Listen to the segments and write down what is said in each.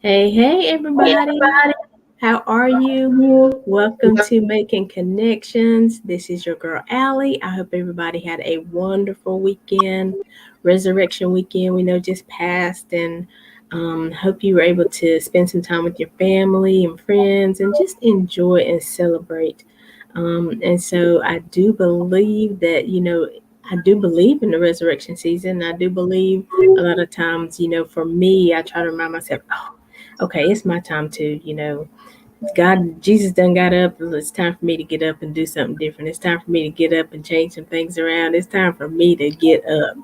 Hey, Hey everybody. everybody. How are you? Welcome to Making Connections. This is your girl, Allie. I hope everybody had a wonderful weekend, Resurrection weekend. We know just passed, and hope you were able to spend some time with your family and friends and just enjoy and celebrate. And so I do believe that, I do believe in the resurrection season. I do believe a lot of times, for me, I try to remind myself, oh, okay, it's my time to, God, Jesus done got up. It's time for me to get up and do something different. It's time for me to get up and change some things around. It's time for me to get up.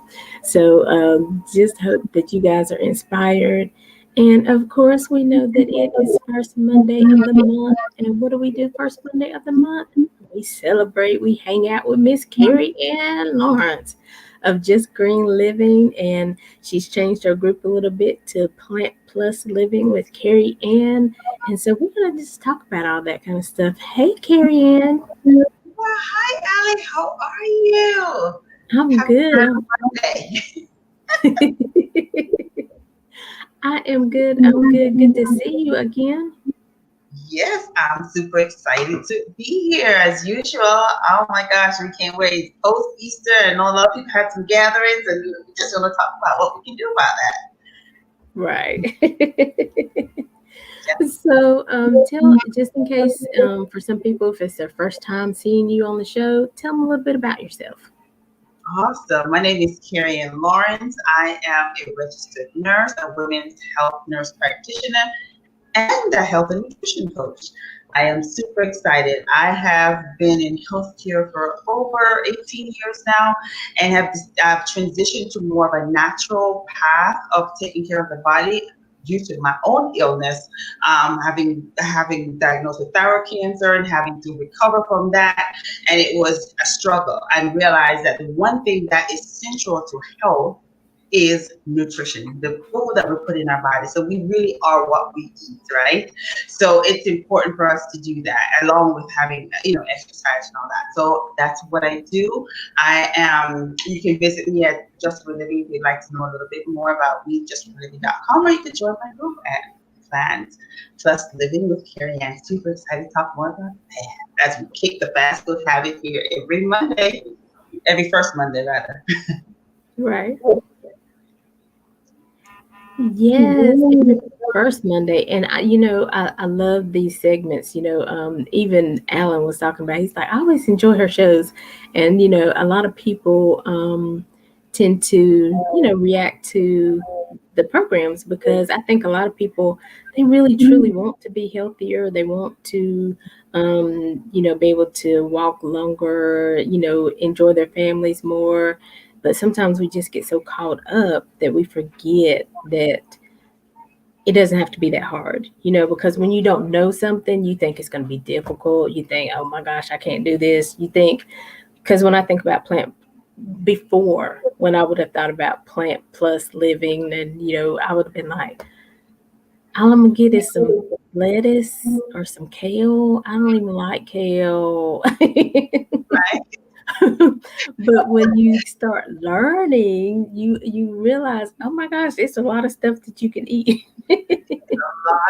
So just hope that you guys are inspired. And of course, we know that it is first Monday of the month. And what do we do first Monday of the month? We celebrate, we hang out with Miss Carrie Ann Lawrence of Just Green Living. And she's changed her group a little bit to Plant Plus Living with Carrie Ann. And so we're going to just talk about all that kind of stuff. Hey, Carrie Ann. Well, hi, Allie. How are you? I'm Happy good. Monday. I am good. I'm good. Good to see you again. Yes, I'm super excited to be here as usual. Oh my gosh, we can't wait. Post Easter, and all of people had some gatherings, and we just want to talk about what we can do about Right. that. So, tell, just in case, for some people, if it's their first time seeing you on the show, tell them a little bit about yourself. Awesome. My name is Carrie Ann Lawrence. I am a registered nurse, a women's health nurse practitioner, and a health and nutrition coach. I am super excited. I have been in healthcare for over 18 years now and I've transitioned to more of a natural path of taking care of the body due to my own illness, having diagnosed with thyroid cancer and having to recover from that. And it was a struggle. I realized that the one thing that is central to health is nutrition, the food that we put in our body. So we really are what we eat, right? So it's important for us to do that, along with having, exercise and all that. So that's what I do. I am. You can visit me at Just for Living if you'd like to know a little bit more about me, justforliving.com, or you can join my group at Plans Plus Living with Carrie Ann. Super excited to talk more about that as we kick the fast food habit here every Monday, every first Monday rather. Right. Yes, every first Monday. And I love these segments. Even Alan was talking about, he's like, I always enjoy her shows. And, a lot of people tend to, react to the programs because I think a lot of people, they really truly want to be healthier. They want to, be able to walk longer, enjoy their families more. But sometimes we just get so caught up that we forget that it doesn't have to be that hard, because when you don't know something, you think it's going to be difficult. You think, oh my gosh, I can't do this. You think, because when I think about plant before, when I would have thought about Plant Plus Living, and, I would have been like, all I'm going to get is some lettuce or some kale. I don't even like kale. Right? But when you start learning, you realize, oh my gosh, it's a lot of stuff that you can eat. Lot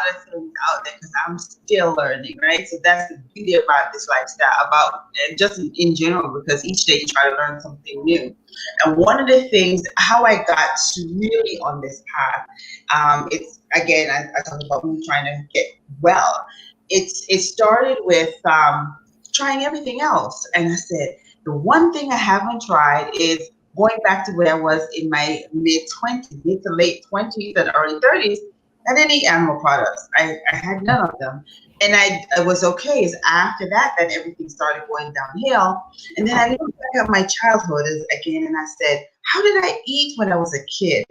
of things out there because I'm still learning, right? So that's the beauty about this lifestyle, about just in general, because each day you try to learn something new. And one of the things, how I got to really on this path, it's again, I talk about me trying to get well. It started with trying everything else, and I said the one thing I haven't tried is going back to where I was in my mid to late 20s and early 30s. I didn't eat animal products. I had none of them. And I was okay. It's after that that everything started going downhill. And then I looked back at my childhood again and I said, how did I eat when I was a kid?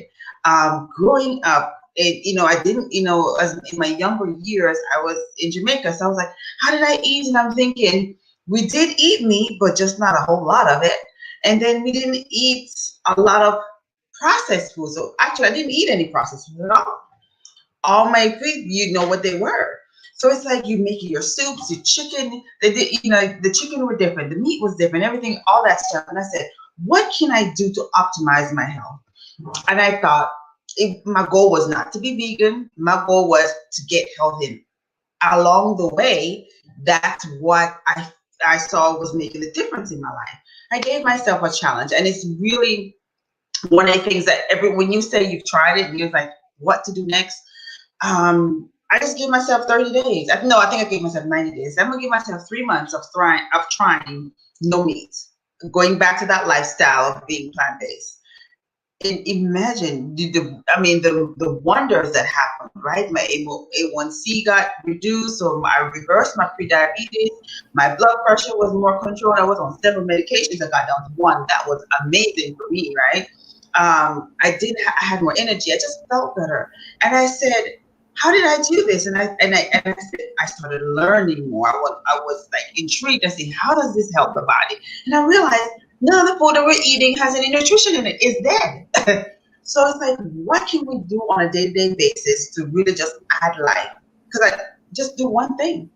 Growing up, I didn't, as in my younger years, I was in Jamaica. So I was like, how did I eat? And I'm thinking, we did eat meat, but just not a whole lot of it. And then we didn't eat a lot of processed food. So actually, I didn't eat any processed food at all my food, you know what they were. So it's like you make your soups, your chicken. The chicken were different, the meat was different, everything, all that stuff. And I said, what can I do to optimize my health? And I thought, my goal was not to be vegan. My goal was to get healthy. Along the way, that's what I saw was making a difference in my life. I gave myself a challenge, and it's really one of the things that when you say you've tried it and you're like, what to do next? I just gave myself 30 days. No, I think I gave myself 90 days. I'm gonna give myself 3 months of trying no meat, going back to that lifestyle of being plant-based. Imagine the wonders that happened, right? My A1C got reduced, so I reversed my pre-diabetes. My blood pressure was more controlled. I was on several medications. I got down to one. That was amazing for me, right? I had more energy. I just felt better, and I said, "How did I do this?" And I said, I started learning more. I was like intrigued to see how does this help the body, and I realized none of the food that we're eating has any nutrition in it. It's dead. So it's like, what can we do on a day-to-day basis to really just add life? Because I just do one thing.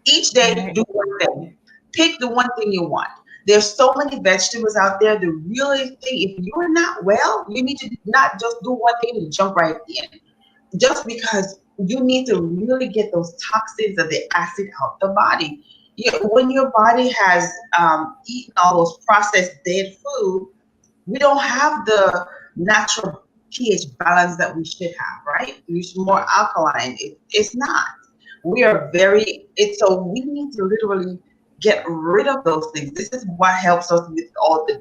Each day, do one thing. Pick the one thing you want. There's so many vegetables out there. The really thing, if you're not well, you need to not just do one thing and jump right in. Just because you need to really get those toxins of the acid out the body. When your body has eaten all those processed dead food, we don't have the natural pH balance that we should have, right? It's more alkaline. It's not. We are so we need to literally get rid of those things. This is what helps us with all the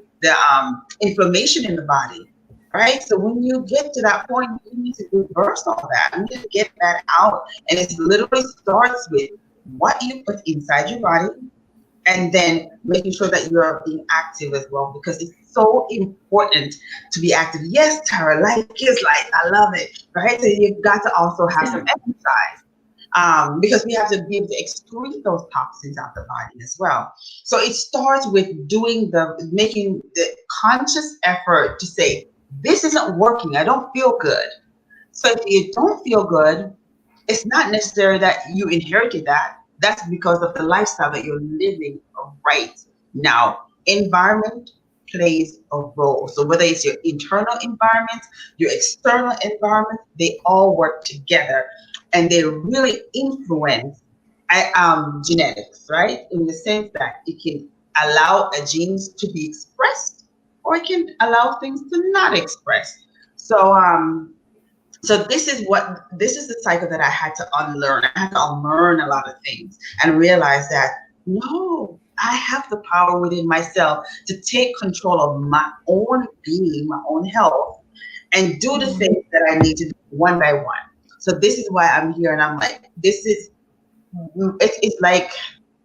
inflammation in the body, right? So when you get to that point, you need to reverse all that. You need to get that out. And it literally starts with what you put inside your body, and then making sure that you're being active as well, because it's so important to be active. Yes, Tara, life is life. I love it, right? So you've got to also have some exercise, because we have to be able to excrete those toxins out the body as well. So it starts with making the conscious effort to say, this isn't working. I don't feel good. So if you don't feel good, it's not necessary that you inherited that. That's because of the lifestyle that you're living right now. Environment plays a role. So whether it's your internal environment, your external environment, they all work together, and they really influence genetics, right? In the sense that it can allow a genes to be expressed, or it can allow things to not express. So this is the cycle that I had to unlearn. I had to unlearn a lot of things and realize that no, I have the power within myself to take control of my own being, my own health, and do the things that I need to do one by one. So this is why I'm here, and I'm like, it's like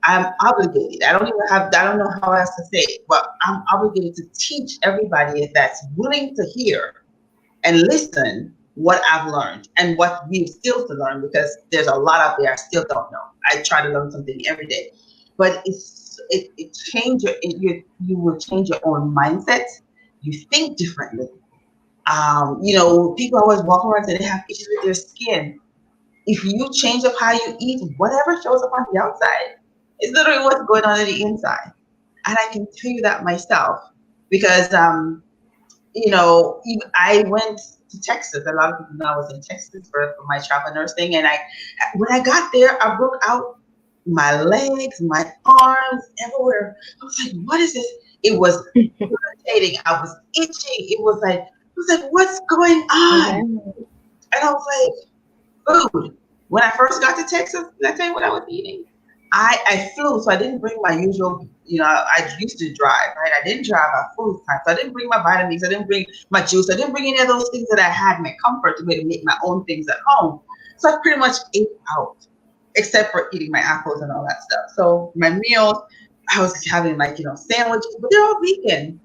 I'm obligated. I don't know how else to say it, but I'm obligated to teach everybody that's willing to hear and listen what I've learned and what we've still to learn, because there's a lot out there I still don't know. I try to learn something every day, but it change you will change your own mindset. You think differently. People always walk around and they have issues with their skin. If you change up how you eat, whatever shows up on the outside is literally what's going on the inside. And I can tell you that myself, because I went to Texas. A lot of people know I was in Texas for my travel nursing, and when I got there, I broke out my legs, my arms, everywhere. I was like, "What is this?" It was irritating. I was itching. I was like, "What's going on?" And I was like, "Food." When I first got to Texas, did I tell you what I was eating? I flew, so I didn't bring my usual, I used to drive, right? I didn't drive, I flew time. So I didn't bring my vitamins, I didn't bring my juice, I didn't bring any of those things that I had my comfort to be able to make my own things at home. So I pretty much ate out, except for eating my apples and all that stuff. So my meals, I was having sandwiches, but they're all vegan.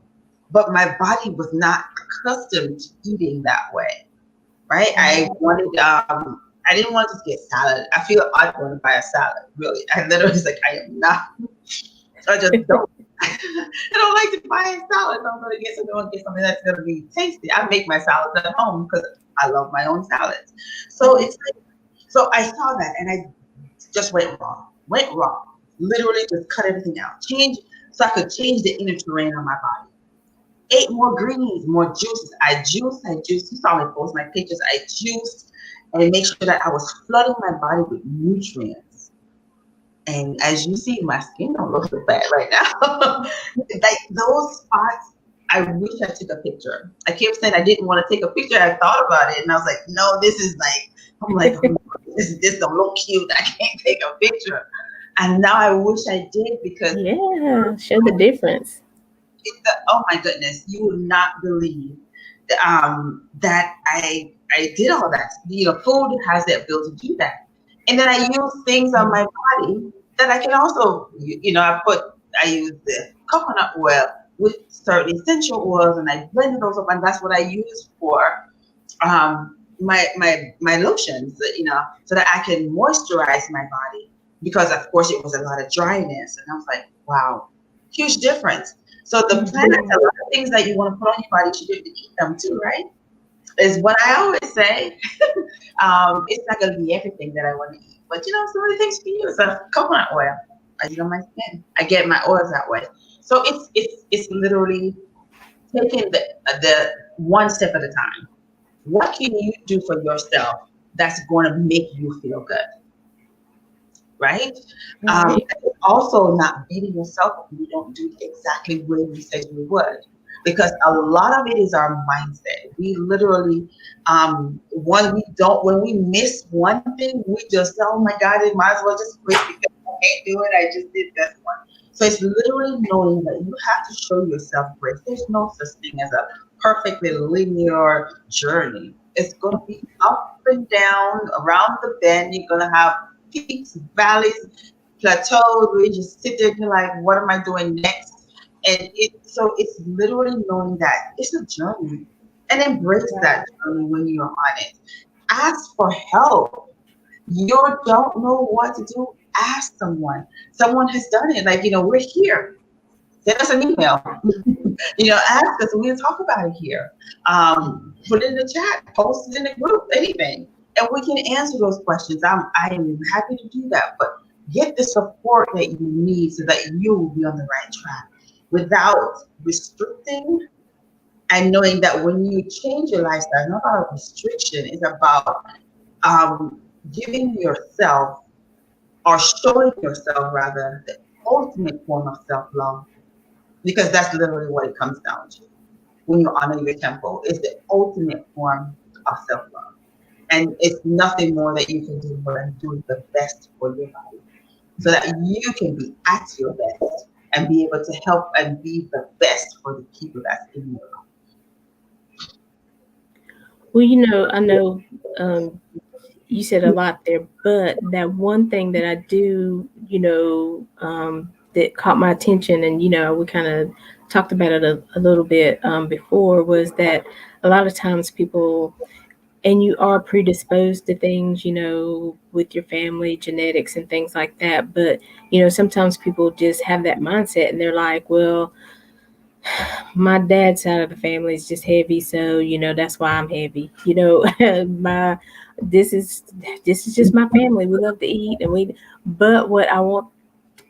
But my body was not accustomed to eating that way, right? I didn't want to just get salad. I feel odd going to buy a salad. Really, I literally was like, I am not. I just don't. I don't like to buy a salad. I'm going to get something that's going to be tasty. I make my salads at home because I love my own salads. So so I saw that and I just went wrong. Literally just cut everything out. So I could change the inner terrain on my body. ate more greens, more juices. I juiced. You saw me post my pictures. I juiced and make sure that I was flooding my body with nutrients. And as you see, my skin don't look so bad right now. Like those spots, I wish I took a picture. I kept saying I didn't want to take a picture. I thought about it, and I was like, no, this is like, I'm like, oh, this don't look cute. I can't take a picture. And now I wish I did because Yeah, show the difference. oh my goodness, you would not believe that I did all that. You know, food has the ability to do that, and then I use things on my body that I can also, you know, I use the coconut oil with certain essential oils, and I blended those up, and that's what I use for my lotions, you know, so that I can moisturize my body because of course it was a lot of dryness, and I was like, wow, huge difference. So the plant has a lot of things that you want to put on your body, you do to eat them too, right? Is what I always say. It's not going to be everything that I want to eat, but you know, some of the things you can use. Coconut oil, I use on my skin. I get my oils that way. So it's literally taking the one step at a time. What can you do for yourself that's going to make you feel good, right? Right. Also, not beating yourself if you don't do exactly where you said you would, because a lot of it is our mindset. We literally, when we miss one thing, we just say, oh my God, it might as well just quit because I can't do it. I just did this one. So it's literally knowing that you have to show yourself grace. There's no such thing as a perfectly linear journey. It's going to be up and down, around the bend. You're going to have peaks, valleys, plateaus where you just sit there and you're like, what am I doing next? So it's literally knowing that it's a journey and embrace that journey when you're on it. Ask for help. You don't know what to do, ask someone. Someone has done it. Like, you know, we're here. Send us an email. You know, ask us. We'll talk about it here. Put it in the chat. Post it in the group. Anything, and we can answer those questions. I am happy to do that. But get the support that you need so that you will be on the right track without restricting, and knowing that when you change your lifestyle, it's not about restriction. It's about giving yourself, or showing yourself rather, the ultimate form of self-love, because that's literally what it comes down to. When you honor your temple, it's the ultimate form of self-love, and it's nothing more that you can do more than do the best for your body so that you can be at your best and be able to help and be the best for the people that's in your life. Well, I know you said a lot there, but that one thing that I do, that caught my attention, and we kind of talked about it a little bit before, was that a lot of times people, and you are predisposed to things, with your family, genetics, and things like that. But sometimes people just have that mindset, and they're like, well, my dad's side of the family is just heavy, so that's why I'm heavy. My this is this is just my family. We love to eat, and we. But what I want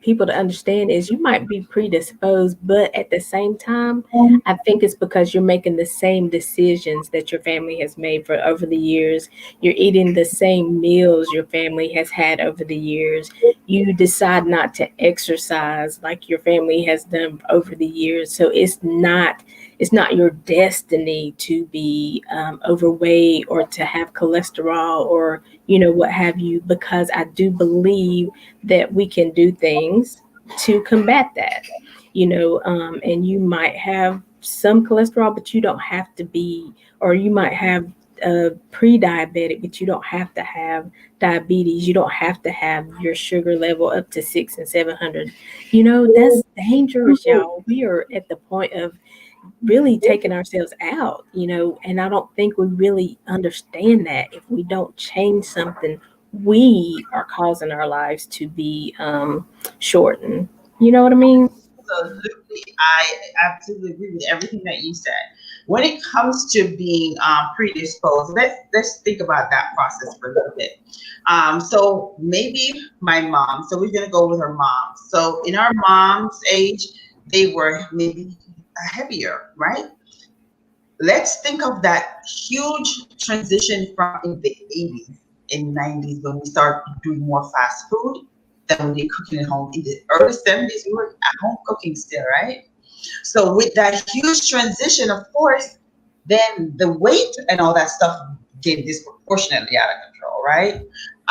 people to understand is you might be predisposed, but at the same time, I think it's because you're making the same decisions that your family has made for over the years. You're eating the same meals your family has had over the years. You decide not to exercise like your family has done over the years. So it's not your destiny to be overweight or to have cholesterol or what have you, because I do believe that we can do things to combat that, and you might have some cholesterol, but you don't have to be, or you might have pre-diabetic, but you don't have to have diabetes. You don't have to have your sugar level up to 600 and 700. That's dangerous, y'all. We are at the point of really taking ourselves out, and I don't think we really understand that if we don't change something, we are causing our lives to be shortened. You know what I mean? Absolutely, I absolutely agree with everything that you said. When it comes to being predisposed, let's think about that process for a little bit. So maybe my mom. So we're gonna go with her mom. So in our mom's age, they were maybe heavier, right? Let's think of that huge transition from in the 80s and 90s when we started doing more fast food than we did cooking at home. In the early 70s, we were at home cooking still, right? So with that huge transition, of course, then the weight and all that stuff get disproportionately out of control, right?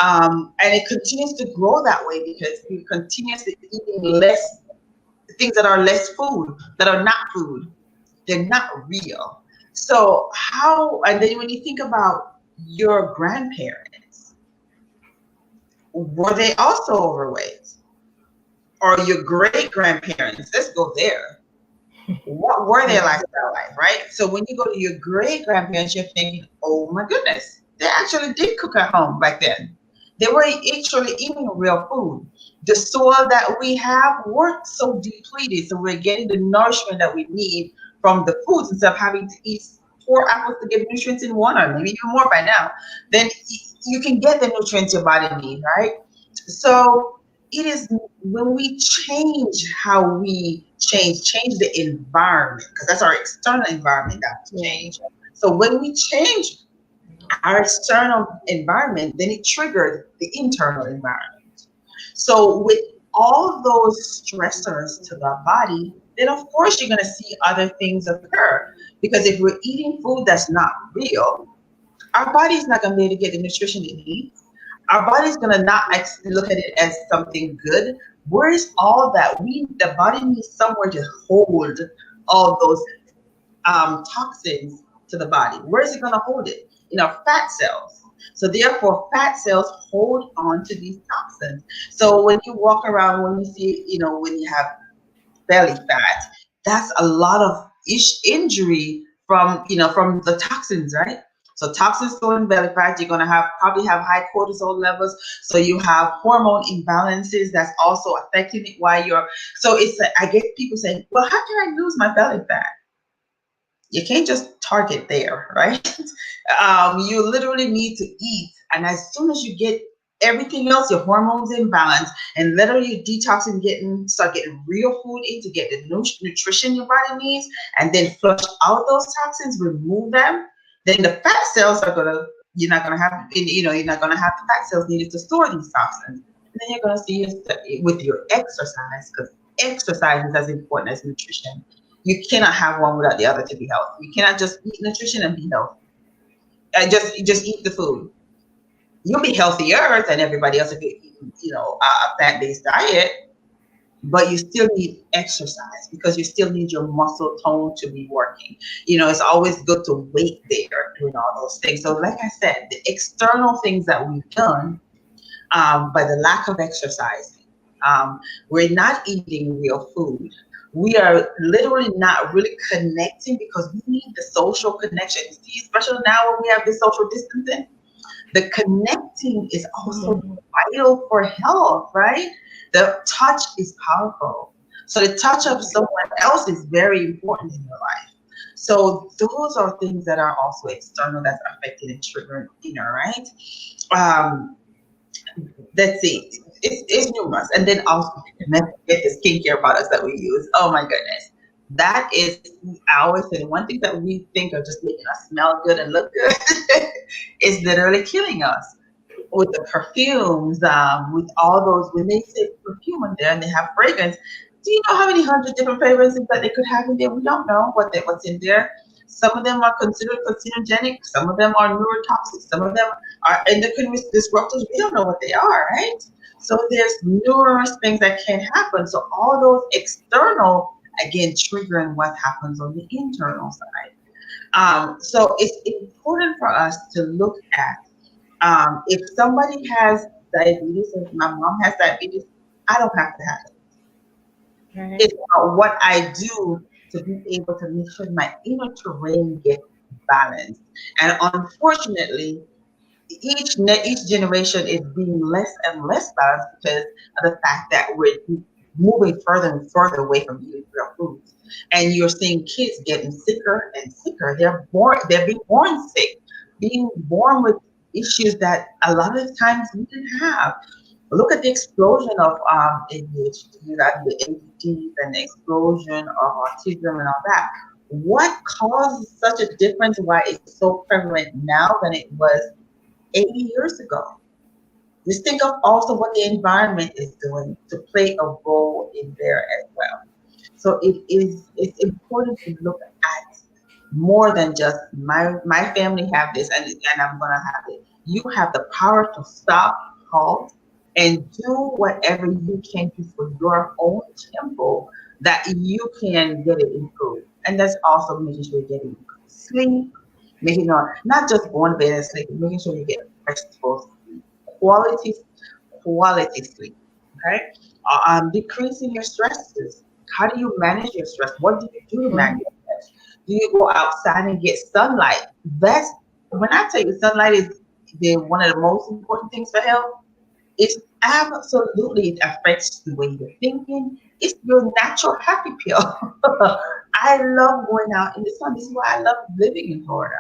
And it continues to grow that way because we continuously eating less things that are less food, that are not food. They're not real. So how, and then when you think about your grandparents, were they also overweight? Or your great grandparents? Let's go there. What were their Yeah. lifestyle like, right? So when you go to your great grandparents, you're thinking, oh my goodness, they actually did cook at home back then. They were actually eating real food. The soil that we have weren't so depleted, so we're getting the nourishment that we need from the foods instead of having to eat 4 apples to get nutrients in one, or maybe even more by now. Then you can get the nutrients your body needs, right? So it is when we change how we change the environment, because that's our external environment that we Yeah. change. So when we change our external environment, then it triggered the internal environment. So with all those stressors to the body, then of course you're going to see other things occur. Because if we're eating food that's not real, our body's not going to be able to get the nutrition it needs. Our body's going to not actually look at it as something good. Where's all that? The body needs somewhere to hold all those toxins to the body. Where is it going to hold it? In our fat cells. So therefore, fat cells hold on to these toxins. So when you walk around, when you see, when you have belly fat, that's a lot of injury from the toxins, right? So toxins go in belly fat. You're gonna probably have high cortisol levels. So you have hormone imbalances that's also affecting it while you're. So I get people saying, "Well, how can I lose my belly fat?" You can't just target there, right? You literally need to eat, and as soon as you get everything else, your hormones in balance, and literally detoxing, start getting real food in to get the nutrition your body needs, and then flush out those toxins, remove them. Then the fat cells are gonna. You're not gonna have, you're not gonna have the fat cells needed to store these toxins. And then you're gonna see with your exercise, because exercise is as important as nutrition. You cannot have one without the other to be healthy. You cannot just eat nutrition and be healthy. Just eat the food. You'll be healthier than everybody else if you're eating, a plant-based diet. But you still need exercise because you still need your muscle tone to be working. It's always good to wait there doing all those things. So, like I said, the external things that we've done, by the lack of exercising, we're not eating real food. We are literally not really connecting because we need the social connection. You see, especially now when we have this social distancing, the connecting is also Mhm. vital for health, right? The touch is powerful. So the touch of someone else is very important in your life. So those are things that are also external that's affecting and triggering inner, right? Um, let's see, it's numerous. And then also, let's get the skincare products that we use. Oh my goodness. That is, I always say, one thing that we think are just making us smell good and look good is literally killing us. With the perfumes, with all those, when they say perfume in there and they have fragrance, do you know how many hundred different fragrances that they could have in there? We don't know what's in there. Some of them are considered carcinogenic. Some of them are neurotoxic. Some of them are endocrine disruptors. We don't know what they are, right? So there's numerous things that can happen. So all those external, again, triggering what happens on the internal side. So it's important for us to look at, if somebody has diabetes, if my mom has diabetes, I don't have to have it. Right. It's about what I do to be able to make sure my inner terrain gets balanced. And unfortunately, each generation is being less and less balanced because of the fact that we're moving further and further away from eating real foods. And you're seeing kids getting sicker and sicker. They're being born sick, being born with issues that a lot of times we didn't have. Look at the explosion of ADHD, like the ADD, and the explosion of autism and all that. What causes such a difference? Why it's so prevalent now than it was 80 years ago? Just think of also what the environment is doing to play a role in there as well. So it's important to look at more than just my family have this and I'm gonna have it. You have the power to stop, halt, and do whatever you can do for your own tempo that you can get it improved. And that's also making sure you're getting sleep, making sure not just going to bed and sleep, making sure you get restful sleep, quality quality sleep. Okay, decreasing your stresses. How do you manage your stress? What do you do to manage your stress? Do you go outside and get sunlight? That's when I tell you sunlight is one of the most important things for health. It absolutely affects the way you're thinking. It's your natural happy pill. I love going out in the sun. This is why I love living in Florida.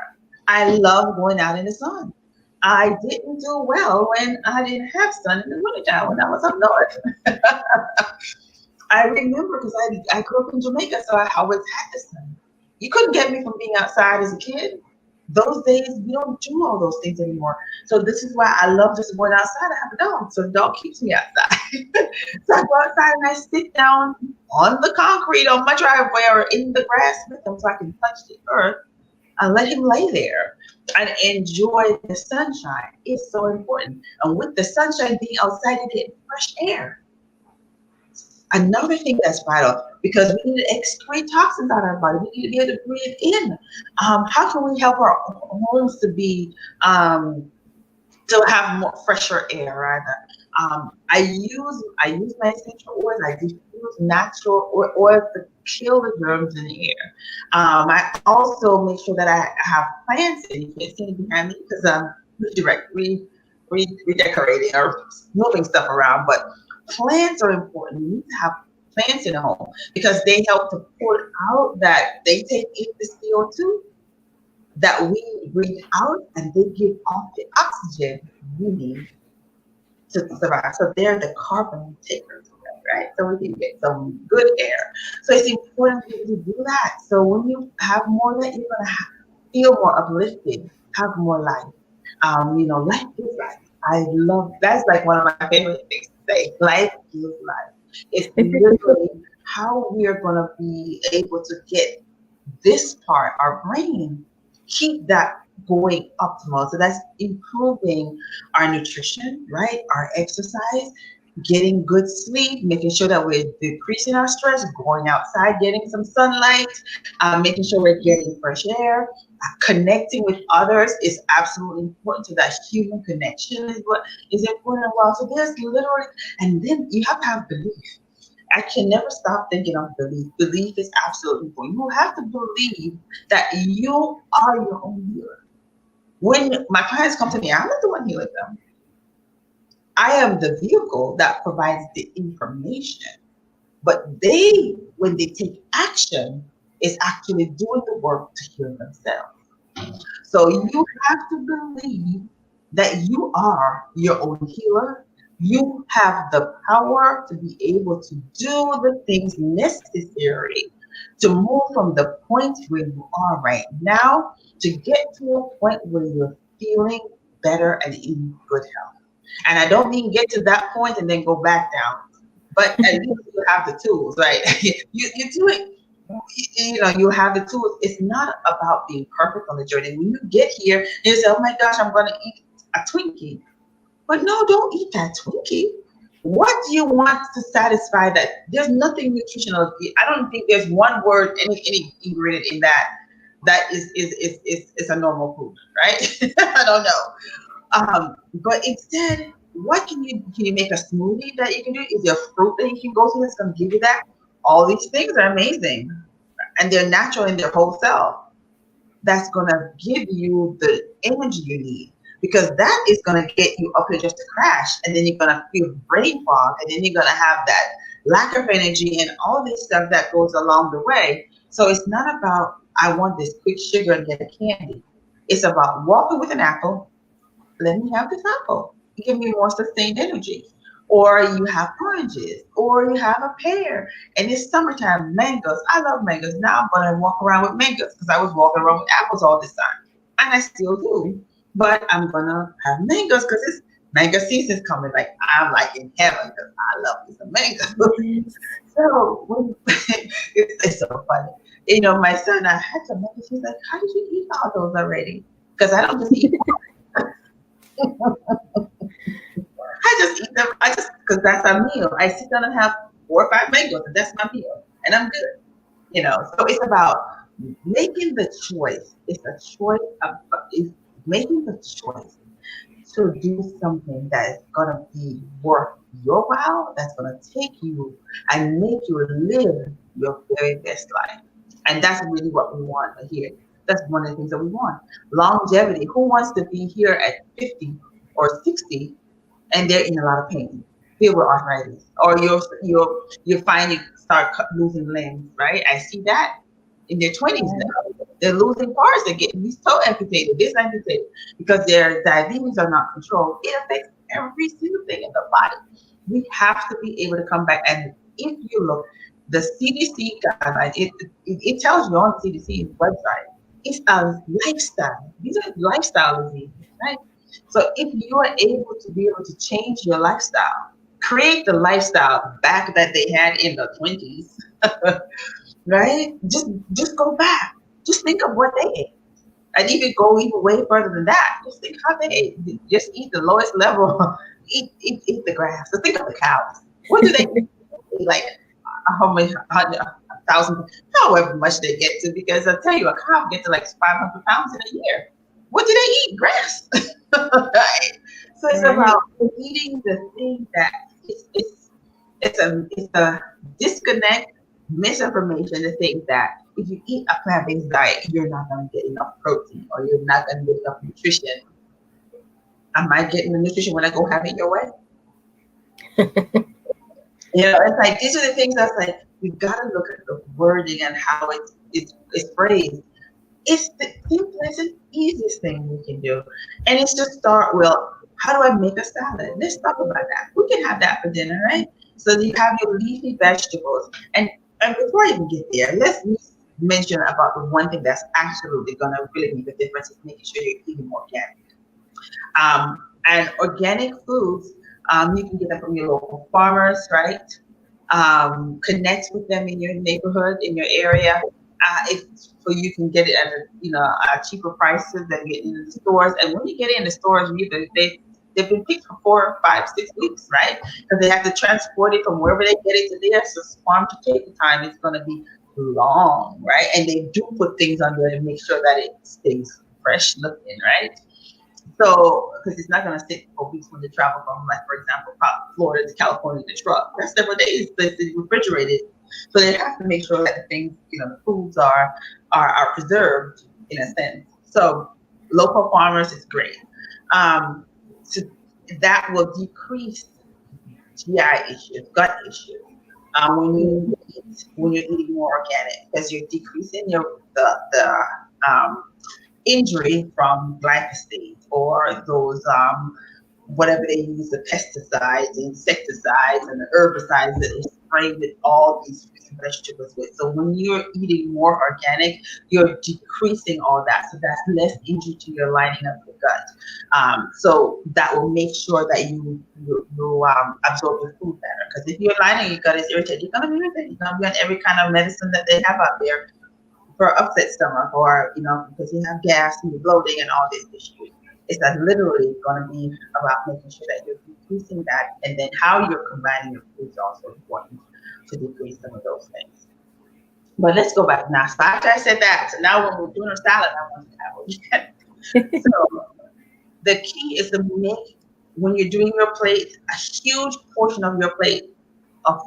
I love going out in the sun. I didn't do well when I didn't have sun in the wintertime when I was up north. I remember because I grew up in Jamaica, so I always had the sun. You couldn't get me from being outside as a kid. Those days, we don't do all those things anymore. So this is why I love just going outside. I have a dog, so the dog keeps me outside. So I go outside and I sit down on the concrete on my driveway or in the grass with him so I can touch the earth and let him lay there and enjoy the sunshine. It's so important. And with the sunshine being outside, you get fresh air. Another thing that's vital because we need to excrete toxins out of our body. We need to be able to breathe in. How can we help our homes to have more fresher air rather? I use my essential oils. I use natural oils to kill the germs in the air. I also make sure that I have plants in. You can't see me behind me because I'm redecorating or moving stuff around, but plants are important. You need to have plants in the home because they help to pull out that they take in the CO2 that we breathe out and they give off the oxygen we need to survive. So they're the carbon takers, right? So we can get some good air. So it's important to do that. So when you have more of that, you're gonna feel more uplifted, have more life. Life is life. I love that's like one of my favorite things to say. Life is life. It's literally how we are gonna be able to get this part, our brain, keep that going optimal. So that's improving our nutrition, right? Our exercise, getting good sleep, making sure that we're decreasing our stress, going outside, getting some sunlight, making sure we're getting fresh air, connecting with others is absolutely important. So that human connection is what is important as well. So there's literally, and then you have to have belief. I can never stop thinking of belief. Belief is absolutely important. You have to believe that you are your own healer. When my clients come to me, I'm not the one healing them. I am the vehicle that provides the information. But when they take action, is actually doing the work to heal themselves. So you have to believe that you are your own healer. You have the power to be able to do the things necessary to move from the point where you are right now to get to a point where you're feeling better and in good health. And I don't mean get to that point and then go back down, but at least you have the tools, right? You do it you have the tools. It's not about being perfect on the journey. When you get here, you say, "Oh my gosh, I'm going to eat a Twinkie," but no, don't eat that Twinkie. What do you want to satisfy that? There's nothing nutritional. I don't think there's one word, any ingredient in that is a normal food, right? I don't know. But instead, what can you make a smoothie that you can do? Is there fruit that you can go to that's going to give you that? All these things are amazing and they're natural in their whole self. That's gonna give you the energy you need because that is gonna get you up here just to crash, and then you're gonna feel brain fog, and then you're gonna have that lack of energy and all this stuff that goes along the way. So it's not about I want this quick sugar and get a candy. It's about walking with an apple. Let me have this apple. Give me more sustained energy. or you have oranges, or you have a pear. And it's summertime, mangoes. I love mangoes. Now I'm gonna walk around with mangoes because I was walking around with apples all this time, and I still do. But I'm gonna have mangoes because it's mango season's coming. Like I'm like in heaven because I love me some mangoes. Yes. So it's so funny. You know, my son, I had some mangoes. He's like, "How did you eat all those already?" Because I don't just eat I just eat them. I just because that's our meal. I sit down and have 4 or 5 mangoes, and that's my meal, and I'm good. You know, so it's about making the choice. It's a choice of it's making the choice to do something that is gonna be worth your while. That's gonna take you and make you live your very best life, and that's really what we want to hear. That's one of the things that we want. Longevity. Who wants to be here at 50 or 60 and they're in a lot of pain, filled with arthritis, or you're finding start losing limbs, right? I see that in their 20s Right. now. They're losing parts. They're getting these toe amputated, this amputated, because their diabetes are not controlled. It affects every single thing in the body. We have to be able to come back. And if you look, the CDC guidelines, it tells you on the CDC's website, it's a lifestyle. These are lifestyle diseases, right? So if you are able to be able to change your lifestyle, create the lifestyle back that they had in the 20s, right? Just go back. Just think of what they ate. And even go even way further than that. Just think how they ate. Just eat the lowest level. Eat the grass. So think of the cows. What do they eat? Like how many hundred, 1,000, however much they get to? Because I tell you, a cow gets to like 500 pounds in a year. What do they eat? Grass. Right? So it's Right. about eating the thing that it's a disconnect, misinformation to think that if you eat a plant-based diet, you're not going to get enough protein or you're not going to get enough nutrition. Am I getting the nutrition when I go have it your way? You know, it's like these are the things that's like we've got to look at the wording and how it's phrased. It's the simplest and easiest thing we can do. And it's just start, well, how do I make a salad? Let's talk about that. We can have that for dinner, right? So you have your leafy vegetables. And before I even get there, let's mention about the one thing that's absolutely going to really make a difference is making sure you're eating organic. And organic foods, you can get them from your local farmers, right? Connect with them in your neighborhood, in your area. If so, you can get it at cheaper prices than getting in the stores. And when you get it in the stores, they've been picked for 4, 5, 6 weeks, right? Because they have to transport it from wherever they get it to there. So farm to table time is going to be long, right? And they do put things on there to make sure that it stays fresh looking, right? So, because it's not going to sit for weeks when they travel from, like, for example, Florida to California in a truck. That's several days. It's refrigerated. So they have to make sure that the things, the foods are preserved in a sense. So local farmers is great. So that will decrease GI issues, gut issues. When you're eating more organic, because you're decreasing the injury from glyphosate or those whatever they use, the pesticides, the insecticides, and the herbicides that they spray with all these fruits and vegetables with. So when you're eating more organic, you're decreasing all that. So that's less injury to your lining of the gut. So that will make sure that you absorb your food better. Because if your lining of your gut is irritated, you're going to be irritated. You're going to be on every kind of medicine that they have out there for upset stomach or, because you have gas and you're bloating and all these issues. It's that literally going to be about making sure that you're decreasing that, and then how you're combining your food is also important to decrease some of those things. But let's go back now. So after I said that, so now when we're doing a salad, I want to have what So the key is to make, when you're doing your plate, a huge portion of your plate of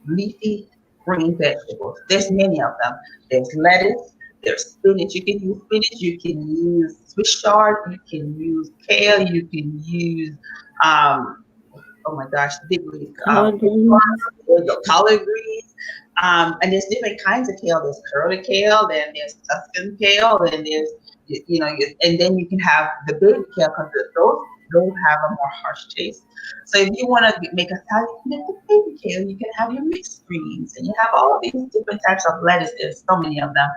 leafy green vegetables. There's many of them. There's lettuce, there's spinach. You can use spinach, you can use Swiss chard, you can use kale, you can use oh my gosh, big leaf, Collard greens. collard greens. And there's different kinds of kale. There's curly kale, then there's Tuscan kale, then there's and then you can have the baby kale because those those have a more harsh taste. So if you want to make a salad, you can make the baby kale. You can have your mixed greens, and you have all these different types of lettuce. There's so many of them.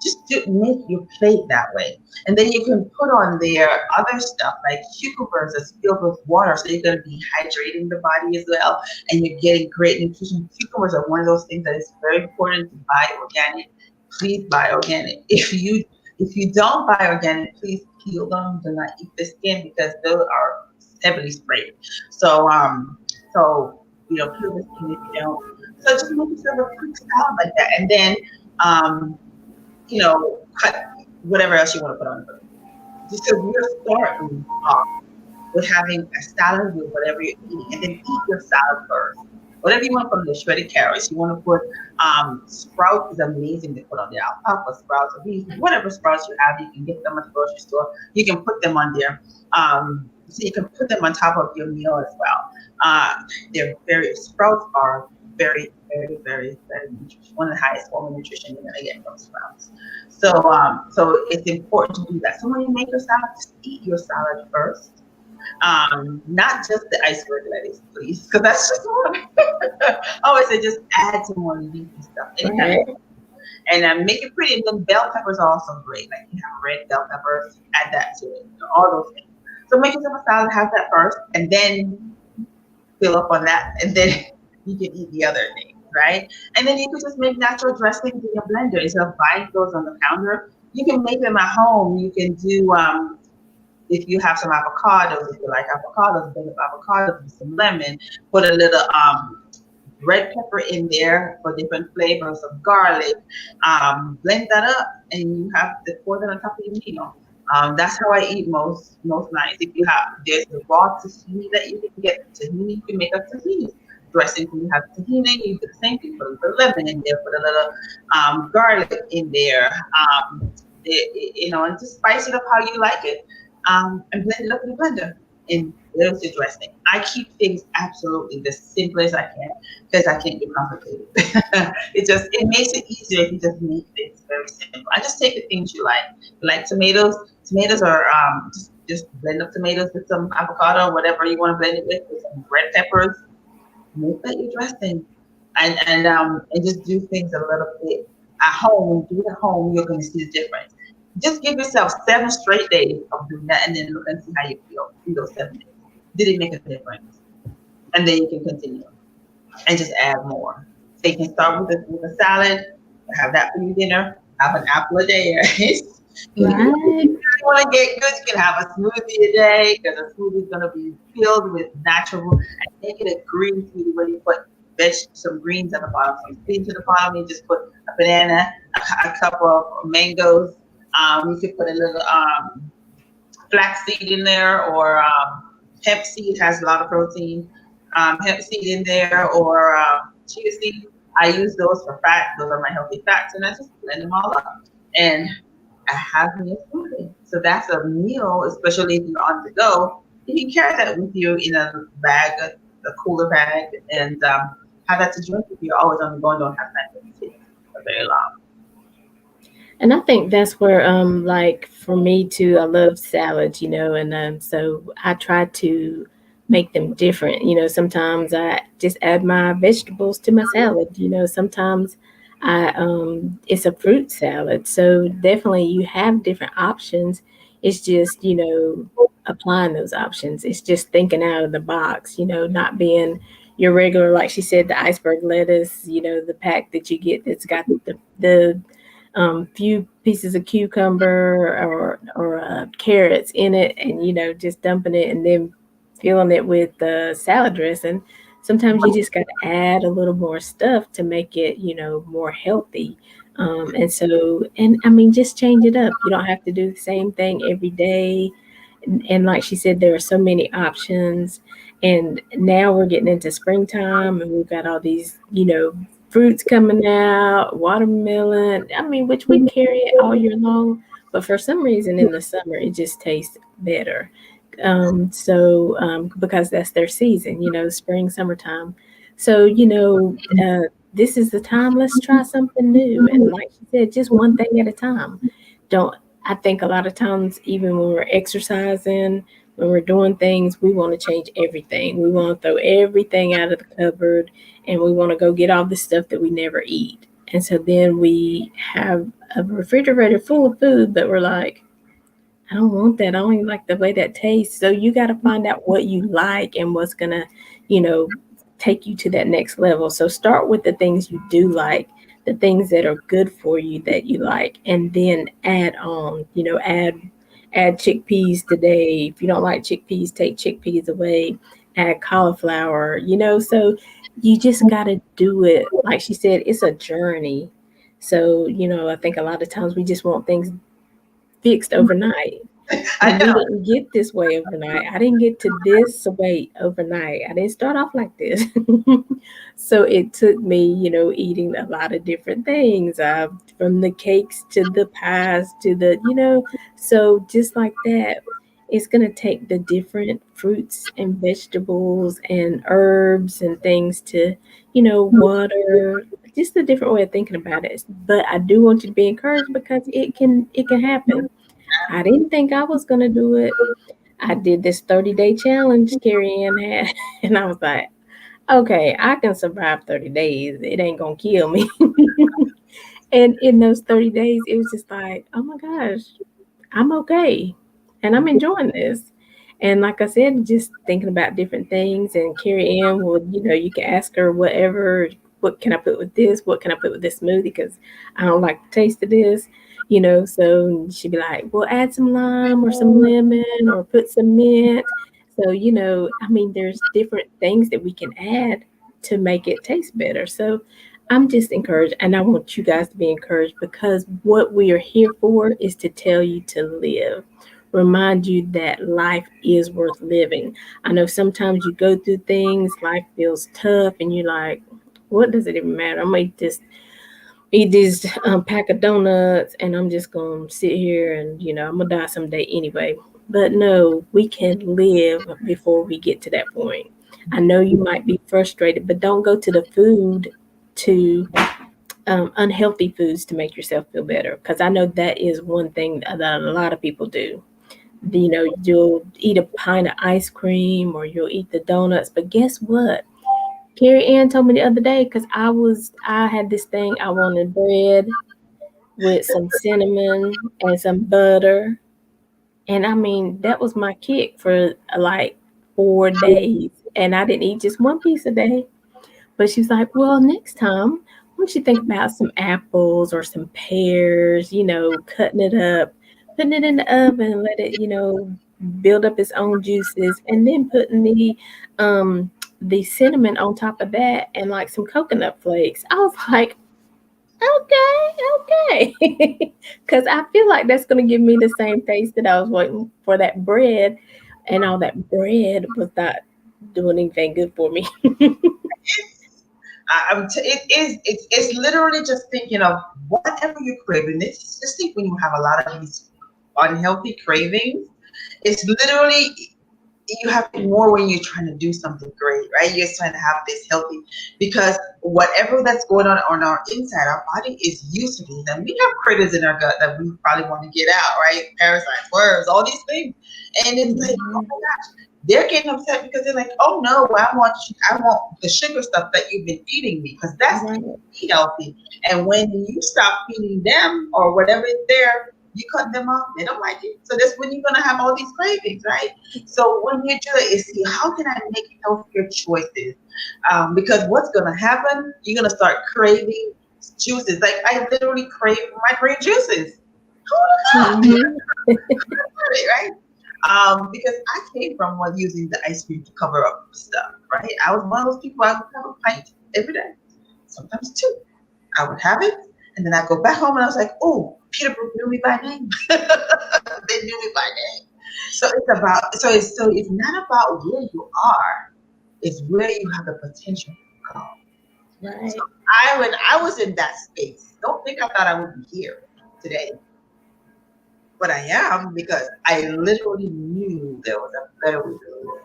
Just make your plate that way, and then you can put on there other stuff like cucumbers that's filled with water, so you're going to be hydrating the body as well, and you're getting great nutrition. Cucumbers are one of those things that is very important to buy organic. Please buy organic. If you don't buy organic, please peel them. Do not eat the skin because those are heavily sprayed. So peel the skin if you don't. So just make yourself a quick salad like that, and then um, cut whatever else you want to put on it. Just so you're starting off with having a salad with whatever you're eating, and then eat your salad first. Whatever you want to put on the shredded carrots, you want to put sprouts is amazing to put on there. Alfalfa sprouts, or beans, whatever sprouts you have, you can get them at the grocery store. You can put them on there. So you can put them on top of your meal as well. Sprouts are very, very, very, very nutritious. One of the highest form of nutrition you're gonna get from sprouts. So it's important to do that. So when you make your salad, just eat your salad first. Not just the iceberg lettuce, please, because that's just one. I always say just add some more leafy stuff. Right. And make it pretty. And then bell peppers are also great. Like you have red bell peppers, add that to it. All those things. So make yourself a salad, have that first, and then fill up on that, and then you can eat the other things, right? And then you can just make natural dressings in your blender instead of buying those on the counter. You can make them at home. You can do if you have some avocados, if you like avocados, bit of avocados, some lemon, put a little red pepper in there for different flavors of garlic. Blend that up, and you have to pour that on top of your meal. That's how I eat most nights. If you have, there's the raw tahini that you can get. Tahini, you can make a tahini dressing. When you have tahini, you do the same thing. Put a little lemon in there, put a little garlic in there. And just spice it up how you like it. And blend it up in the blender. And there's the dressing. I keep things absolutely the simplest I can because I can't get complicated. It makes it easier if you just make things very simple. I just take the things you like. You like tomatoes. Tomatoes are just blend up tomatoes with some avocado, whatever you want to blend it with some red peppers. Make that your dressing, and just do things a little bit at home. Do it at home. You're going to see the difference. Just give yourself 7 straight days of doing that, and then look and see how you feel in those 7 days. Did it make a difference? And then you can continue and just add more. So you can start with a salad, have that for your dinner, have an apple a day. Right? Right. If you want to get good, you can have a smoothie a day because a smoothie is going to be filled with natural. And make it a green smoothie where you put some greens at the bottom, some greens at the bottom. You just put a banana, a couple of mangoes. You could put a little flax seed in there, or hemp seed has a lot of protein. Hemp seed in there, or chia seed. I use those for fat. Those are my healthy fats, and I just blend them all up. And I have me a smoothie. So that's a meal, especially if you're on the go. You can carry that with you in a bag, a cooler bag, and have that to drink if you're always on the go and don't have time to eat for very long. And I think that's where, like for me too, I love salads, and so I try to make them different. Sometimes I just add my vegetables to my salad. Sometimes it's a fruit salad. So definitely you have different options. It's just, applying those options. It's just thinking out of the box, not being your regular, like she said, the iceberg lettuce, the pack that you get that's got the few pieces of cucumber or carrots in it, and just dumping it and then filling it with the salad dressing. Sometimes you just got to add a little more stuff to make it more healthy. And I mean, just change it up. You don't have to do the same thing every day. And like she said, there are so many options. And now we're getting into springtime, and we've got all these fruits coming out, watermelon. I mean, which we carry it all year long, but for some reason in the summer it just tastes better. Because that's their season, spring, summertime. So this is the time. Let's try something new, and like she said, just one thing at a time. Don't I think a lot of times, even when we're exercising, when we're doing things, we want to change everything. We want to throw everything out of the cupboard, and we want to go get all the stuff that we never eat. And so then we have a refrigerator full of food, but we're like, I don't want that. I don't even like the way that tastes. So you got to find out what you like and what's going to, you know, take you to that next level. So start with the things you do like, the things that are good for you that you like, and then add on, add chickpeas today. If you don't like chickpeas, take chickpeas away, add cauliflower, so you just got to do it. Like she said, it's a journey. So, I think a lot of times we just want things fixed overnight. I But we know. didn't get this way overnight. I didn't get to this weight overnight. I didn't start off like this. So it took me, eating a lot of different things, from the cakes to the pies to so just like that, it's going to take the different fruits and vegetables and herbs and things to, water, just a different way of thinking about it. But I do want you to be encouraged because it can happen. I didn't think I was gonna do it. I did this 30-day challenge Carrie Ann had, and I was like, okay, I can survive 30 days. It ain't gonna kill me. And in those 30 days, it was just like, oh my gosh, I'm okay. And I'm enjoying this. And like I said, just thinking about different things. And Carrie Ann would, you can ask her whatever, what can I put with this? What can I put with this smoothie? Because I don't like the taste of this, So she'd be like, well, add some lime or some lemon or put some mint. So, I mean, there's different things that we can add to make it taste better. So I'm just encouraged, and I want you guys to be encouraged because what we are here for is to tell you to live, remind you that life is worth living. I know sometimes you go through things, life feels tough, and you're like, what does it even matter? I might just eat this pack of donuts and I'm just going to sit here and, I'm going to die someday anyway. But no, we can live before we get to that point. I know you might be frustrated, but don't go to the food to unhealthy foods to make yourself feel better. Because I know that is one thing that a lot of people do. You'll eat a pint of ice cream or you'll eat the donuts, but guess what? Carrie Ann told me the other day because I had this thing. I wanted bread with some cinnamon and some butter, and I mean that was my kick for like 4 days, and I didn't eat just one piece a day. But she's like, well, next time, why don't you think about some apples or some pears, cutting it up, putting it in the oven, let it, build up its own juices, and then putting the cinnamon on top of that and like some coconut flakes. I was like, okay. Because I feel like that's going to give me the same taste that I was waiting for that bread, and all that bread was not doing anything good for me. It's literally just thinking of whatever you're craving. It's just think when you have a lot of these unhealthy cravings, it's literally you have it more when you're trying to do something great, right? You're just trying to have this healthy because whatever that's going on our inside, our body is used to these. And we have critters in our gut that we probably want to get out, right? Parasites, worms, all these things. And it's like, oh my gosh, they're getting upset because they're like, oh no, I want the sugar stuff that you've been feeding me because that's Right. eat healthy. And when you stop feeding them or whatever is there, you cut them off. They don't like it. So that's when you're gonna have all these cravings, right? So when you do it, is see how can I make healthier choices? Because what's gonna happen? You're gonna start craving juices. Like I literally crave my green juices. Who the hell? Mhm. Right? Because I came from one using the ice cream to cover up stuff, right? I was one of those people I would have a pint every day, sometimes two. I would have it, and then I'd go back home and I was like, oh, Peterbrook knew me by name. They knew me by name. So it's not about where you are, it's where you have the potential to go. So Right. when I was in that space, don't think I thought I would be here today. But I am because I literally knew there was a better way to live.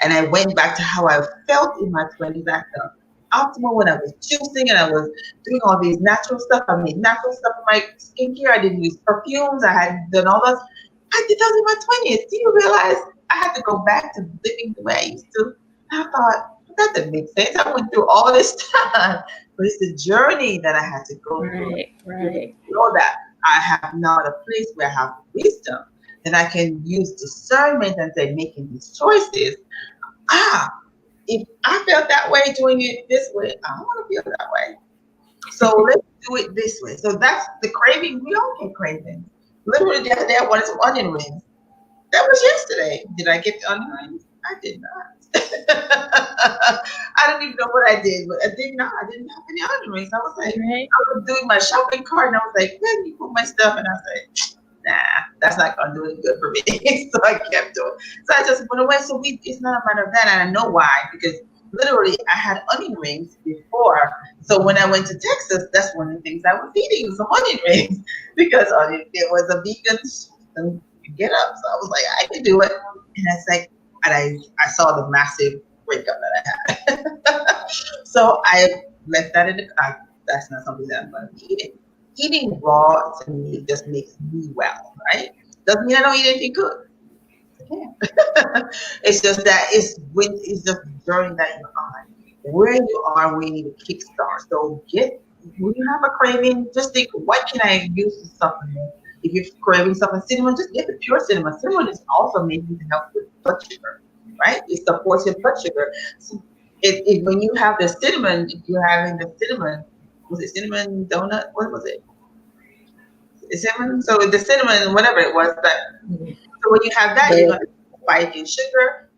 And I went back to how I felt in my 20s at the optimal when I was juicing and I was doing all these natural stuff. I made natural stuff for my skincare. I didn't use perfumes. I hadn't done all that. I did that in my 20s. Do you realize? I had to go back to living the way I used to. I thought, that doesn't make sense. I went through all this time, but it's the journey that I had to go through. Right, To right. know that I have now a place where I have wisdom, that I can use discernment and say, making these choices. Ah, if I felt that way doing it this way, I don't want to feel that way. So let's do it this way. So that's the craving. We all get cravings. Literally the other day I wanted some onion rings. That was yesterday. Did I get the onion rings? I did not. I don't even know what I did, but I did not. I didn't have any onion rings. I was like, Right. I was doing my shopping cart and I was like, let me put my stuff, and I was like, nah, that's not gonna do any good for me. So I kept doing. So I just went away. So it's not a matter of that, and I know why, because literally I had onion rings before. So when I went to Texas, that's one of the things I was eating, some onion rings, because it was a vegan get up. So I was like, I can do it. And it's like, and I saw the massive breakup that I had. So I left that in the car. That's not something that I'm going to be eating. Eating raw to me just makes me well, right? Doesn't mean I don't eat anything good. Yeah. It's just that it's just the journey that you're on. Where you are, we need to kickstart. So when you have a craving, just think, what can I use to supplement? If you're craving something cinnamon, just get the pure cinnamon. Cinnamon is also made to help with blood sugar, right? It supports your blood sugar. So when you have the cinnamon, if you're having the cinnamon, was it cinnamon donut? What was it? Cinnamon. So the cinnamon, whatever it was, that. So when you have that, you're going to spike your sugar,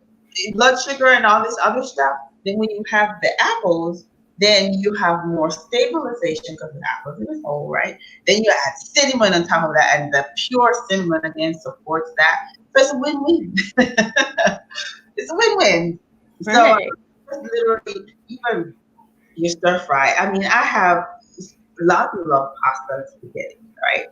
blood sugar, and all this other stuff. Then when you have the apples, then you have more stabilization because the apples in the whole, right? Then you add cinnamon on top of that, and the pure cinnamon again supports that. So it's a win-win. It's a win-win. So Right. literally, even your stir fry. I mean, I have a lot of people love pasta and spaghetti, right?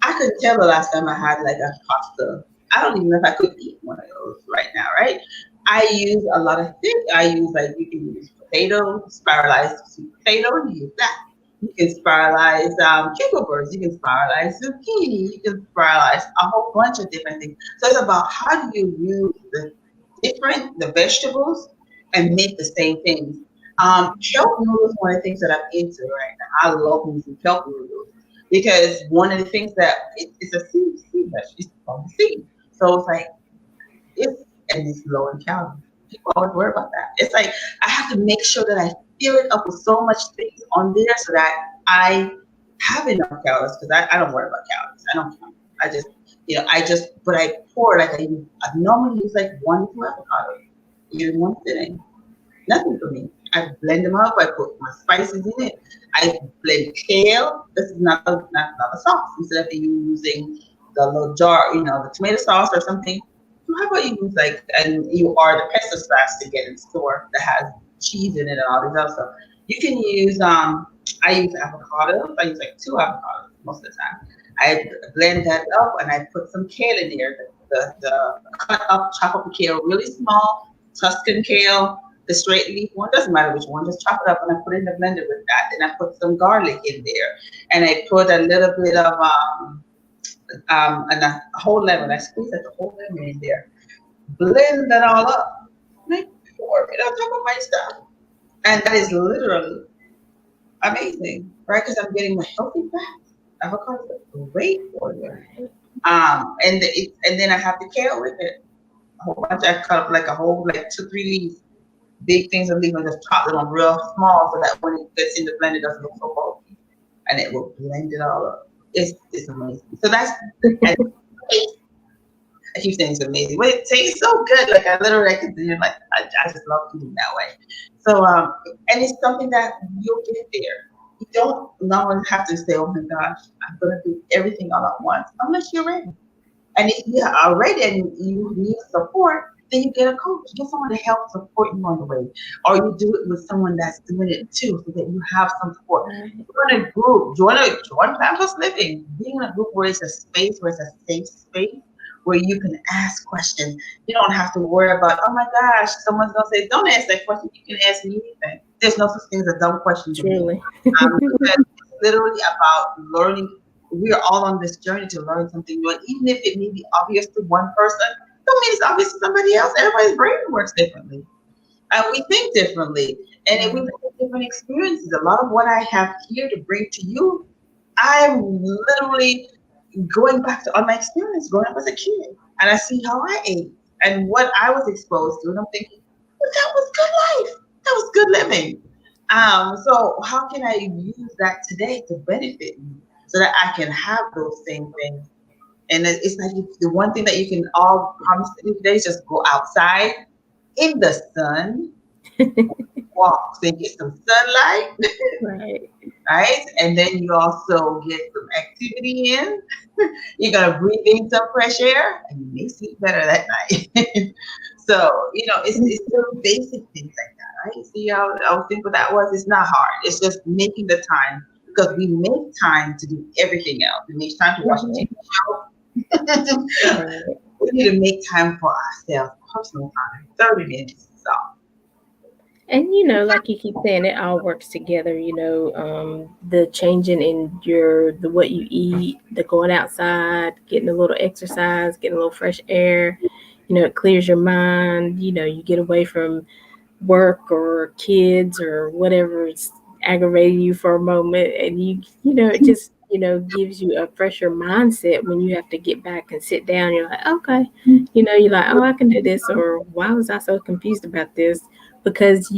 I couldn't tell the last time I had like a pasta. I don't even know if I could eat one of those right now, right? I use a lot of things. I use, like, you can use potato, spiralized sweet potato, and use that. You can spiralize cucumbers. You can spiralize zucchini. You can spiralize a whole bunch of different things. So it's about how do you use the vegetables and make the same things. Kelp noodles is one of the things that I'm into right now. I love using kelp noodles because one of the things that it's a seed vegetable. It's from the seed. So it's like it's low in calories. People always worry about that. It's like I have to make sure that I fill it up with so much things on there so that I have enough calories, because I don't worry about calories. I don't count. I just but I pour, like, I normally use like 1 2 avocados in one sitting. Nothing for me. I blend them up. I put my spices in it. I blend kale. This is not a sauce. Instead of you using the little jar, the tomato sauce or something, so how about you use, like, and you are the pesto sauce to get in the store that has cheese in it and all these other stuff. You can use I use avocados. I use like 2 avocados most of the time. I blend that up and I put some kale in there. The cut up, chop up the kale really small, Tuscan kale, the straight leaf one, doesn't matter which one, just chop it up and I put it in the blender with that. Then I put some garlic in there, and I put a little bit of and a whole lemon. I squeeze the whole lemon in there, blend that all up, and I pour it on top of my stuff, and that is literally amazing, right? Because I'm getting my healthy fats. Avocado is great for you. Right. And then I have the kale with it. A whole bunch. I cut up like a whole, like, 2 3 leaves, big things of leaf, and just chop them up real small so that when it gets in the blender, it doesn't look so bulky, and it will blend it all up. It's amazing. So that's, and I keep saying it's amazing. But it tastes so good. Like, I literally, I can do it. Like, I just love eating that way. So and it's something that you'll get there. You don't no one have to say, oh my gosh, I'm gonna do everything all at once, unless you're ready. And if you are ready and you need support, then you get a coach. Get someone to help support you on the way. Or you do it with someone that's doing it too, so that you have some support. Right. Join a group, join Fabulous Living. Being in a group where it's a space, where it's a safe space, where you can ask questions. You don't have to worry about, oh my gosh, someone's gonna say, don't ask that question. You can ask me anything. There's no such thing as a dumb question to me. Truly. Because it's literally about learning. We are all on this journey to learn something new. And even if it may be obvious to one person, Don't mean it's obvious to somebody else. Everybody's brain works differently. And we think differently. And if we have different experiences, a lot of what I have here to bring to you, I'm literally going back to on my experience growing up as a kid. And I see how I ate and what I was exposed to. And I'm thinking, but that was good life. That was good living. So how can I use that today to benefit me so that I can have those same things? And it's like the one thing that you can all promise to do today is just go outside in the sun, walk, so you get some sunlight, Right. right? And then you also get some activity in. You're gonna breathe in some fresh air, and you may sleep better that night. So it's little basic things like that, right? See how simple that was. It's not hard. It's just making the time because we make time to do everything else. We make time to watch TV show. Right. We need to make time for ourselves, personal time, 30 minutes. So And like you keep saying, it all works together. The changing in the what you eat, the going outside, getting a little exercise, getting a little fresh air. It clears your mind. You get away from work or kids or whatever's aggravating you for a moment, and it just gives you a fresher mindset when you have to get back and sit down. You're like, okay, you're like, oh, I can do this, or why was I so confused about this? Because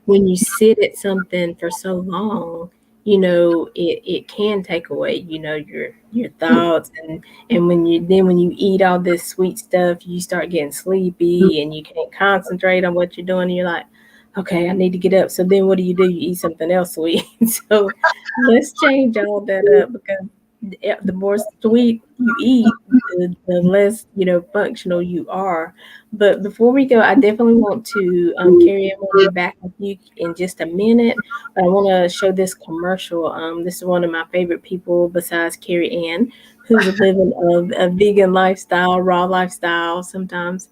when you sit at something for so long, it can take away your thoughts, and when you eat all this sweet stuff, you start getting sleepy and you can't concentrate on what you're doing, and you're like, okay, I need to get up. So then what do? You eat something else sweet. So let's change all that up, because the more sweet you eat, the less functional you are. But before we go, I definitely want to Carrie Ann, we'll be back with you in just a minute. But I want to show this commercial. This is one of my favorite people besides Carrie Ann, who's living a vegan lifestyle, raw lifestyle sometimes.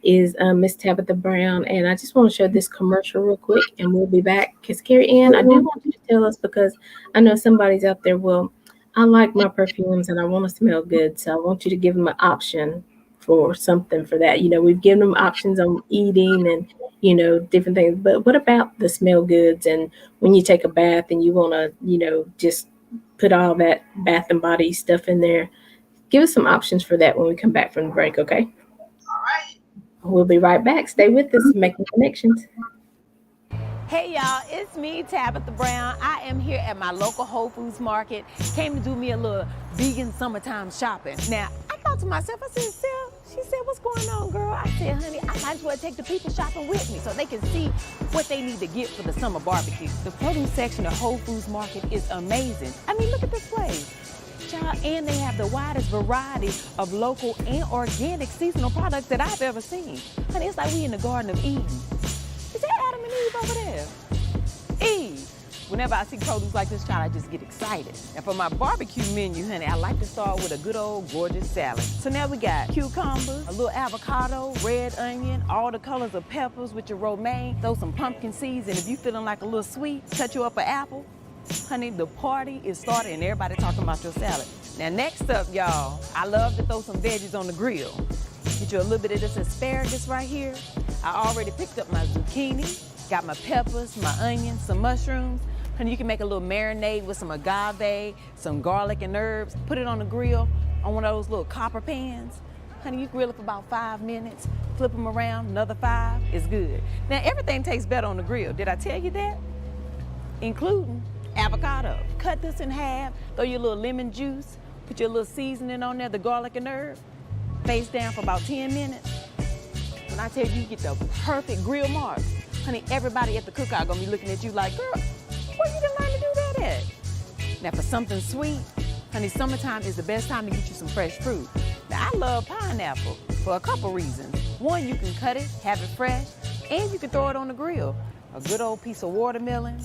Is Miss Tabitha Brown, and I just want to show this commercial real quick, and we'll be back. Because Carrie Ann, I do want you to tell us, because I know somebody's out there. Well, I like my perfumes and I want to smell good, so I want you to give them an option for something for that. We've given them options on eating and different things, but what about the smell goods and when you take a bath and you want to just put all that bath and body stuff in there? Give us some options for that when we come back from the break, okay? all right. We'll be right back. Stay with us, making connections. Hey y'all, it's me, Tabitha Brown. I am here at my local Whole Foods market. Came to do me a little vegan summertime shopping. Now, I thought to myself, I said, Sil, she said, what's going on, girl? I said, honey, I might as well take the people shopping with me so they can see what they need to get for the summer barbecue. The produce section of Whole Foods market is amazing. I mean, look at this place. Child, and they have the widest variety of local and organic seasonal products that I've ever seen. Honey, it's like we in the Garden of Eden. Is that Adam and Eve over there? Eve. Whenever I see produce like this, child, I just get excited. And for my barbecue menu, honey, I like to start with a good old gorgeous salad. So now we got cucumbers, a little avocado, red onion, all the colors of peppers with your romaine, throw some pumpkin seeds, and if you feeling like a little sweet, cut you up an apple. Honey, the party is started and everybody talking about your salad. Now next up, y'all, I love to throw some veggies on the grill. Get you a little bit of this asparagus right here. I already picked up my zucchini, got my peppers, my onions, some mushrooms. Honey, you can make a little marinade with some agave, some garlic and herbs. Put it on the grill on one of those little copper pans. Honey, you grill it for about 5 minutes, flip them around, another 5, it's good. Now, everything tastes better on the grill. Did I tell you that? Including avocado. Cut this in half, throw your little lemon juice, put your little seasoning on there, the garlic and herb, face down for about 10 minutes. When I tell you, you get the perfect grill marks, honey, everybody at the cookout gonna be looking at you like, girl, where you done learn to do that at? Now for something sweet, honey, summertime is the best time to get you some fresh fruit. Now I love pineapple for a couple reasons. One, you can cut it, have it fresh, and you can throw it on the grill. A good old piece of watermelon.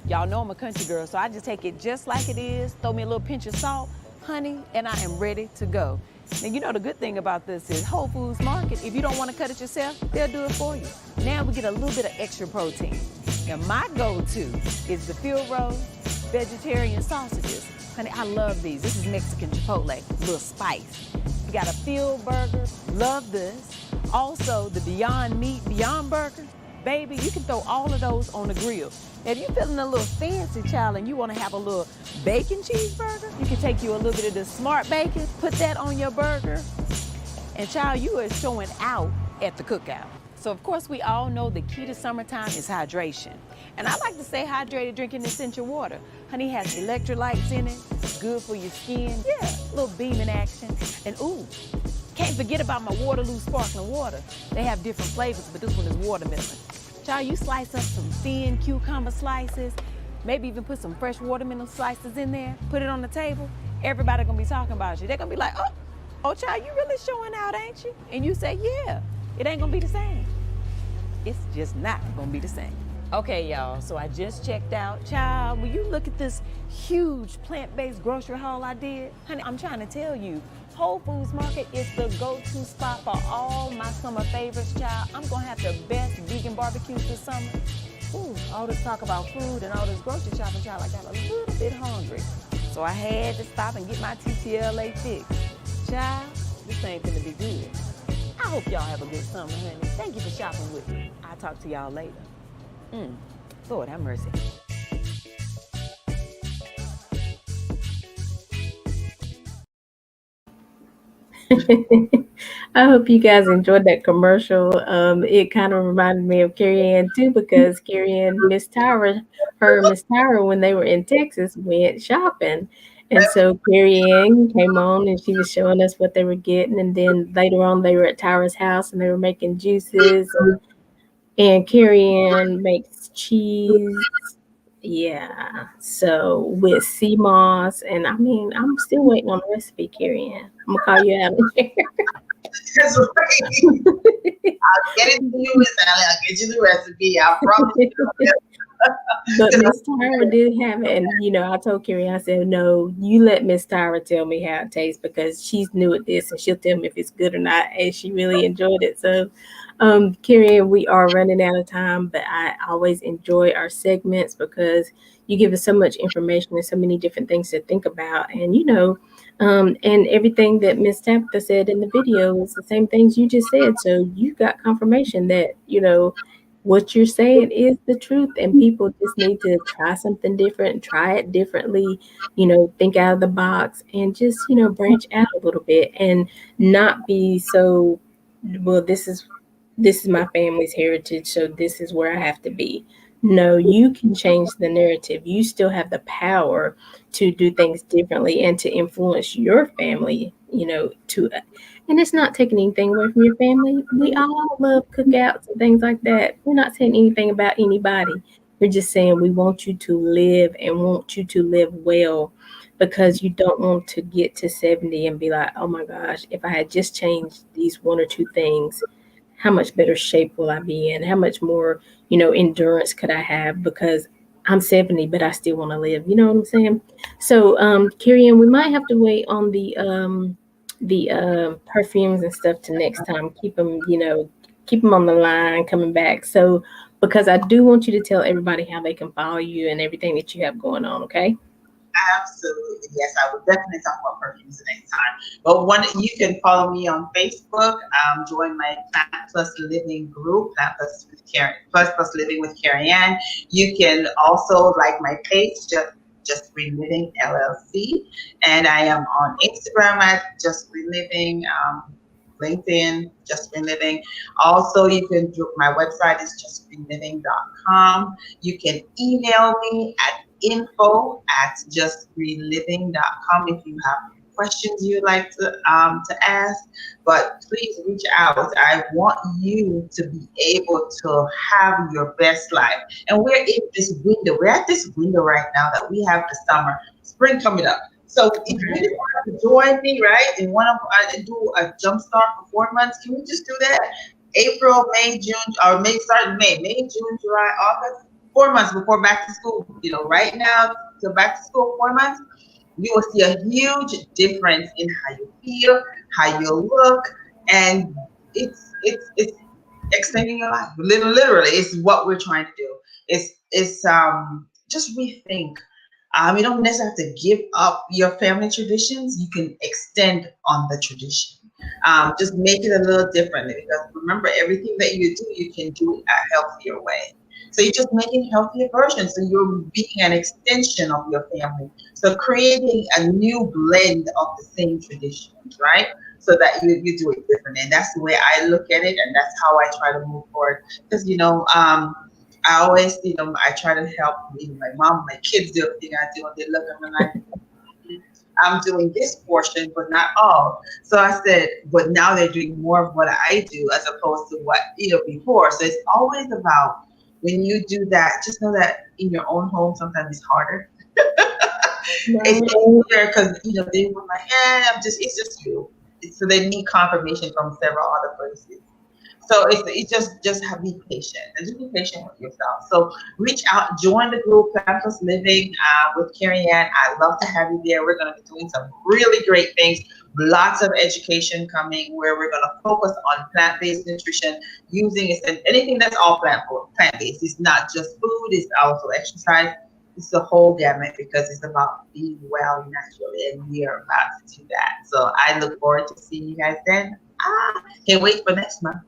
Y'all know I'm a country girl, so I just take it just like it is, throw me a little pinch of salt, honey, and I am ready to go. Now, you know the good thing about this is Whole Foods Market, if you don't want to cut it yourself, they'll do it for you. Now we get a little bit of extra protein. Now my go-to is the field roast vegetarian sausages. Honey, I love these. This is Mexican Chipotle, a little spice. You got a field burger, love this. Also, the Beyond Meat Beyond Burger, baby, you can throw all of those on the grill. Now, if you're feeling a little fancy, child, and you want to have a little bacon cheeseburger, you can take you a little bit of the Smart Bacon, put that on your burger, and child, you are showing out at the cookout. So of course we all know the key to summertime is hydration. And I like to stay hydrated drinking essential water. Honey has electrolytes in it, good for your skin. Yeah, a little beaming action. And ooh, can't forget about my Waterloo sparkling water. They have different flavors, but this one is watermelon. Child, you slice up some thin cucumber slices, maybe even put some fresh watermelon slices in there, put it on the table. Everybody gonna be talking about you. They're gonna be like, oh child, you really showing out, ain't you? And you say, yeah, it ain't gonna be the same. It's just not gonna be the same. Okay, y'all, so I just checked out. Child, will you look at this huge plant-based grocery haul I did? Honey, I'm trying to tell you, Whole Foods Market is the go-to spot for all my summer favorites, child. I'm gonna have the best vegan barbecues this summer. Ooh, all this talk about food and all this grocery shopping, child, I got a little bit hungry. So I had to stop and get my TTLA fix. Child, this ain't gonna be good. I hope y'all have a good summer, honey. Thank you for shopping with me. I'll talk to y'all later. Lord have mercy. I hope you guys enjoyed that commercial. It kind of reminded me of Carrie Ann too, because Carrie Ann, Miss Tyra, Miss Tyra, when they were in Texas, went shopping. And so Carrie Ann came on and she was showing us what they were getting. And then later on, they were at Tyra's house and they were making juices. And Carrie Ann makes cheese. Yeah. So with sea moss. And I mean, I'm still waiting on the recipe, Carrie Ann. I'm going to call you out in here. That's right. I'll get it to you, Miss Allie. I'll get you the recipe. I promise you. But Miss Tyra did have it, and you know, I told Carrie, I said, no, you let Miss Tyra tell me how it tastes, because she's new at this and she'll tell me if it's good or not. And she really enjoyed it. So Carrie, we are running out of time, but I always enjoy our segments because you give us so much information and so many different things to think about. And you know, and everything that Miss Tabitha said in the video is the same things you just said. So you got confirmation that, you know, what you're saying is the truth, and people just need to try something different, try it differently, you know, think out of the box and just, you know, branch out a little bit and not be so, well, this is my family's heritage, so this is where I have to be. No, you can change the narrative. You still have the power to do things differently and to influence your family, you know, and it's not taking anything away from your family. We all love cookouts and things like that. We're not saying anything about anybody. We're just saying we want you to live and want you to live well, because you don't want to get to 70 and be like, oh my gosh, if I had just changed these one or two things, how much better shape will I be in? How much more, you know, endurance could I have? Because I'm 70, but I still want to live. You know what I'm saying? So, Carrie Ann, we might have to wait on the perfumes and stuff to next time. Keep them, you know, keep them on the line coming back. So, because I do want you to tell everybody how they can follow you and everything that you have going on. Okay. Absolutely. Yes, I would definitely talk about perfumes the next time. But you can follow me on Facebook. Join my Plant Plus Living group, Plant Plus with Plus Living with Carrie Ann. You can also like my page, Just Green Living LLC, and I am on Instagram at Just Green Living, LinkedIn, Just Green Living. Also, you can do, my website is justgreenliving.com. You can email me at info@justgreenliving.com if you have questions you'd like to ask. But please reach out. I want you to be able to have your best life. And we're in this window. We're at this window right now that we have the summer, spring coming up. So if you really want to join me, right, and want to do a jump start for 4 months, can we just do that? April, May, June, or May, start in May, June, July, August, 4 months before back to school. You know, right now to back to school, 4 months, you will see a huge difference in how you feel, how you look, and it's extending your life. Literally, it's what we're trying to do. It's just rethink. You don't necessarily have to give up your family traditions. You can extend on the tradition. Just make it a little differently, because remember, everything that you do, you can do it a healthier way. So you're just making healthier versions. So you're being an extension of your family. So creating a new blend of the same traditions, right? So that you do it differently. And that's the way I look at it, and that's how I try to move forward. Because I always, I try to help my mom, my kids do everything I do, and they look at me like, I'm doing this portion, but not all. So I said, but now they're doing more of what I do as opposed to what before. So it's always about, when you do that, just know that in your own home sometimes it's harder. It's easier because they were like, it's just you. So they need confirmation from several other places. So it's just have be patient, and just be patient with yourself. So reach out, join the group Plant Plus Living with Carrie Ann. I'd love to have you there. We're going to be doing some really great things. Lots of education coming, where we're going to focus on plant-based nutrition, using anything that's all plant-based. It's not just food; it's also exercise. It's the whole gamut, because it's about being well naturally, and we are about to do that. So I look forward to seeing you guys then. Can't wait for next month.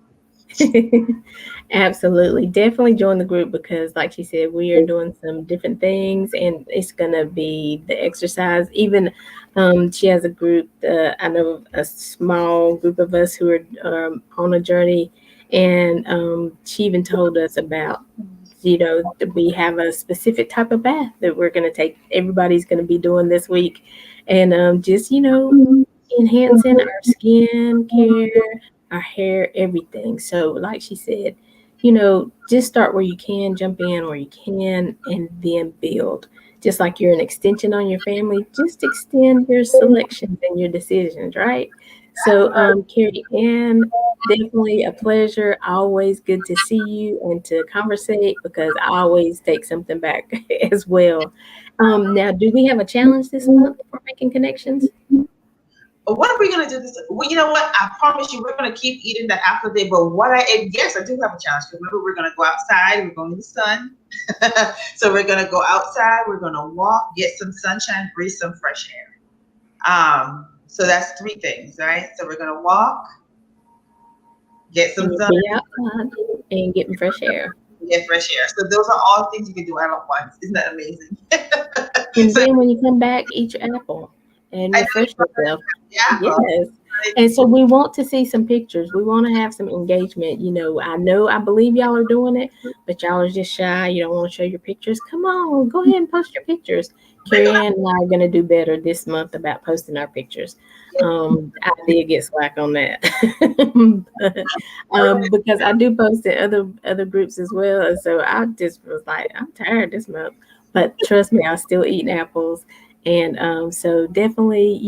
Absolutely. Definitely join the group, because like she said, we are doing some different things, and it's going to be the exercise. Even she has a group, I know a small group of us who are on a journey, and she even told us about, we have a specific type of bath that we're going to take. Everybody's going to be doing this week, and just, enhancing our skin care, our hair, everything. So, like she said, just start where you can, jump in where you can, and then build. Just like you're an extension on your family, just extend your selections and your decisions, right? So, Carrie Ann, definitely a pleasure. Always good to see you and to conversate, because I always take something back as well. Now, do we have a challenge this month for making connections? What are we gonna do this? Well, you know what? I promise you, we're gonna keep eating the apple day. But yes, I do have a challenge. Remember, we're gonna go outside. We're going in the sun. So we're gonna go outside. We're gonna walk, get some sunshine, breathe some fresh air. So that's 3 things, right? So we're gonna walk, get some sun, Be outside and getting fresh air. get fresh air. So those are all things you can do all at once. Isn't that amazing? And So then when you come back, eat your apple and I know refresh yourself. yeah. Yes. And so we want to see some pictures. We want to have some engagement. I believe y'all are doing it, but y'all are just shy. You don't want to show your pictures. Come on, go ahead and post your pictures. Carrie Ann and I are going to do better this month about posting our pictures. I did get slack on that, because I do post in other groups as well. And so I just was like, I'm tired this month. But trust me, I'm still eating apples. And so definitely,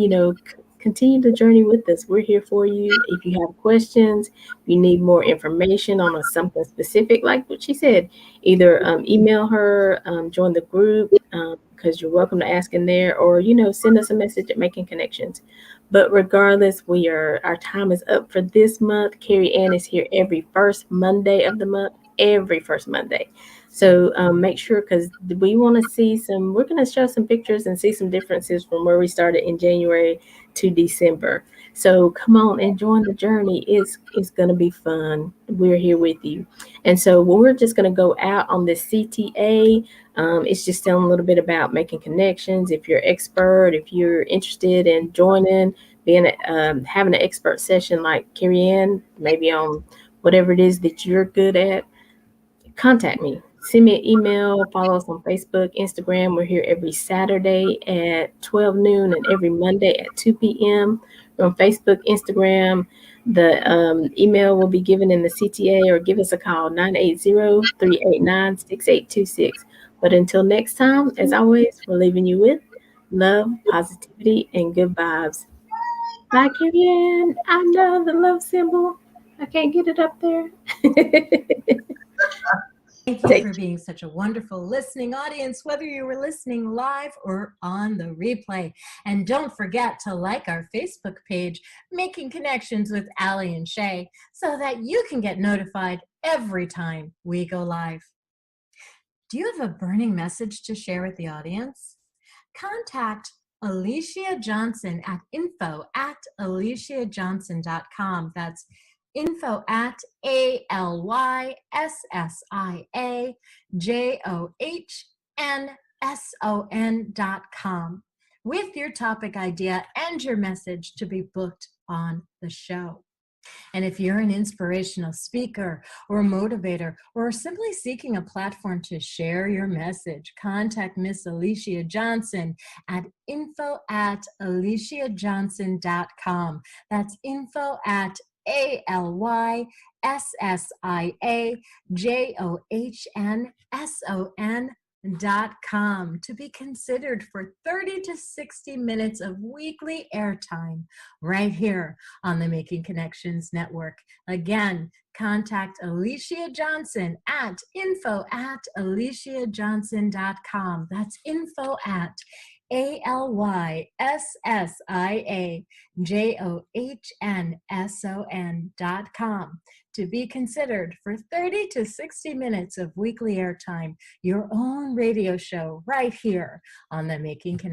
continue the journey with us. We're here for you. If you have questions, if you need more information on something specific, like what she said, either email her, join the group, because you're welcome to ask in there, or, send us a message at Making Connections. But regardless, our time is up for this month. Carrie Ann is here every first Monday of the month, every first Monday. So make sure, because we want to see we're going to show some pictures and see some differences from where we started in January to December. So come on and join the journey. It's going to be fun. We're here with you. And so we're just going to go out on this CTA. It's just telling a little bit about making connections. If you're expert, if you're interested in joining, having an expert session like Carrie Ann, maybe on whatever it is that you're good at, contact me. Send me an email, follow us on Facebook, Instagram. We're here every Saturday at 12 noon and every Monday at 2 p.m. We're on Facebook, Instagram. The email will be given in the CTA, or give us a call, 980-389-6826. But until next time, as always, we're leaving you with love, positivity, and good vibes. Bye, Carrie Ann. I know the love symbol. I can't get it up there. Thank you for being such a wonderful listening audience, whether you were listening live or on the replay. And don't forget to like our Facebook page, Making Connections with Allie and Shay, so that you can get notified every time we go live. Do you have a burning message to share with the audience? Contact Alicia Johnson at info@aliciajohnson.com. That's info@ALYSSIAJOHNSON.com with your topic idea and your message to be booked on the show. And if you're an inspirational speaker or a motivator or simply seeking a platform to share your message, contact Miss Alicia Johnson at info@aliciajohnson.com. That's info@ALYSSIAJOHNSON.com to be considered for 30 to 60 minutes of weekly airtime right here on the Making Connections Network. Again, contact Alicia Johnson at info@aliciajohnson.com. That's info@ALYSSIAJOHNSON.com to be considered for 30 to 60 minutes of weekly airtime, your own radio show right here on the Making Connections.